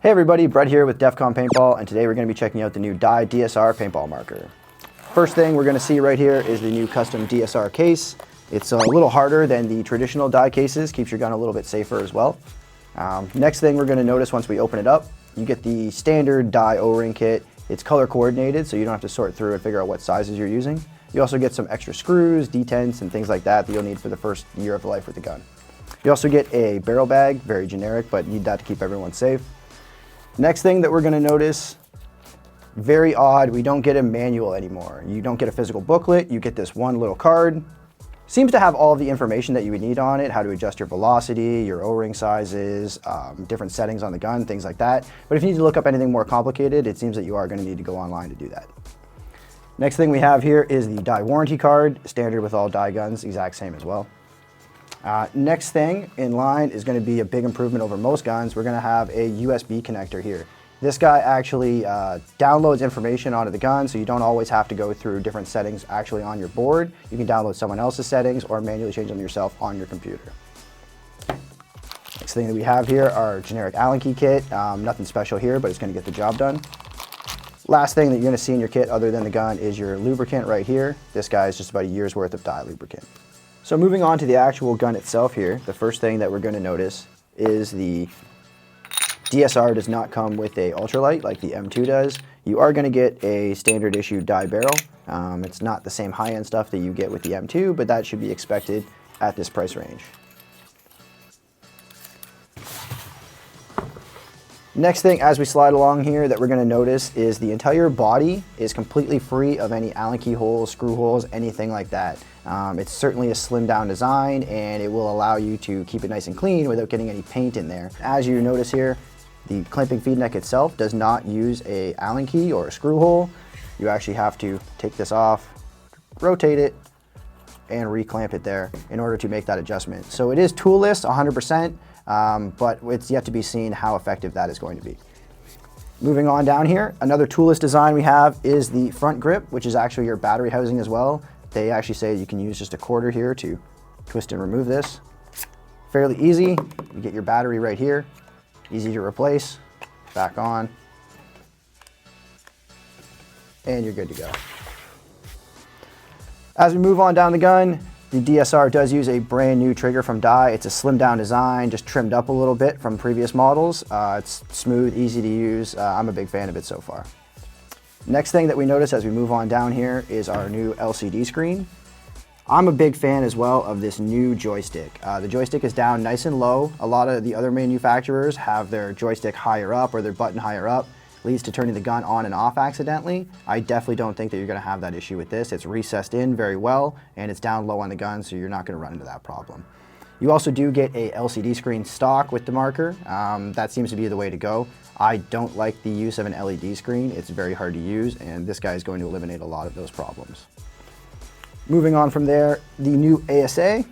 Hey everybody, Brett here with Defcon Paintball, and today we're going to be checking out the new DSR Paintball marker. First thing we're going to see right here is the new custom DSR case. It's a little harder than the traditional die cases, keeps your gun a little bit safer as well. Next thing we're going to notice once we open it up, you get the standard die O-ring kit. It's color coordinated, so you don't have to sort through and figure out what sizes you're using. You also get some extra screws, detents, and things like that you'll need for the first year of life with the gun. You also get a barrel bag, very generic, but need that to keep everyone safe. Next thing that we're going to notice, very odd, we don't get a manual anymore. You don't get a physical booklet, you get this one little card. Seems to have all of the information that you would need on it, how to adjust your velocity, your O-ring sizes, different settings on the gun, things like that. But if you need to look up anything more complicated, it seems that you are going to need to go online to do that. Next thing we have here is the die warranty card, standard with all die guns, exact same as well. Next thing in line is going to be a big improvement over most guns. We're going to have a USB connector here. This guy actually downloads information onto the gun, so you don't always have to go through different settings actually on your board. You can download someone else's settings or manually change them yourself on your computer. Next thing that we have here are generic Allen key kit. Nothing special here, but it's going to get the job done. Last thing that you're going to see in your kit other than the gun is your lubricant right here. This guy is just about a year's worth of die lubricant. So moving on to the actual gun itself here, the first thing that we're going to notice is the DSR does not come with a ultralight like the M2 does. You are going to get a standard issue die barrel. It's not the same high-end stuff that you get with the M2, but that should be expected at this price range. Next thing as we slide along here that we're going to notice is the entire body is completely free of any Allen key holes, screw holes, anything like that. It's certainly a slimmed down design and it will allow you to keep it nice and clean without getting any paint in there. As you notice here, the clamping feed neck itself does not use a Allen key or a screw hole. You actually have to take this off, rotate it, and reclamp it there in order to make that adjustment. So it is toolless 100%. But it's yet to be seen how effective that is going to be. Moving on down here, another toolless design we have is the front grip, which is actually your battery housing as well. They actually say you can use just a quarter here to twist and remove this. Fairly easy. You get your battery right here, easy to replace, back on, and you're good to go. As we move on down the gun, the DSR does use a brand new trigger from Dye. It's a slimmed down design, just trimmed up a little bit from previous models. It's smooth, easy to use. I'm a big fan of it so far. Next thing that we notice as we move on down here is our new LCD screen. I'm a big fan as well of this new joystick. The joystick is down nice and low. A lot of the other manufacturers have their joystick higher up or their button higher up. Leads to turning the gun on and off accidentally. I definitely don't think that you're going to have that issue with this. It's recessed in very well and it's down low on the gun, so you're not going to run into that problem. You also do get a LCD screen stock with the marker. That seems to be the way to go. I don't like the use of an LED screen. It's very hard to use and this guy is going to eliminate a lot of those problems. Moving on from there, the new ASA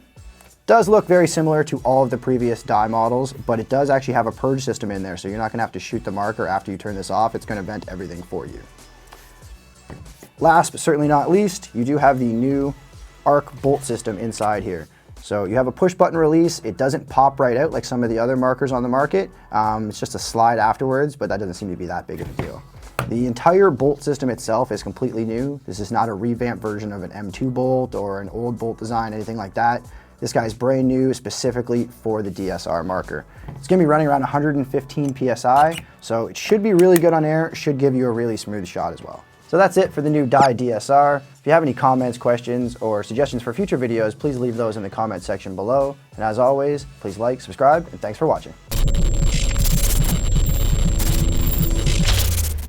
does look very similar to all of the previous die models, but it does actually have a purge system in there, so you're not going to have to shoot the marker after you turn this off. It's going to vent everything for you. Last but certainly not least, you do have the new arc bolt system inside here. So you have a push button release. It doesn't pop right out like some of the other markers on the market. It's just a slide afterwards, but that doesn't seem to be that big of a deal. The entire bolt system itself is completely new. This is not a revamped version of an M2 bolt or an old bolt design, anything like that. This guy's brand new specifically for the DSR marker. It's gonna be running around 115 PSI, so it should be really good on air. It should give you a really smooth shot as well. So that's it for the new Dye DSR. If you have any comments, questions, or suggestions for future videos, please leave those in the comment section below. And as always, please like, subscribe, and thanks for watching.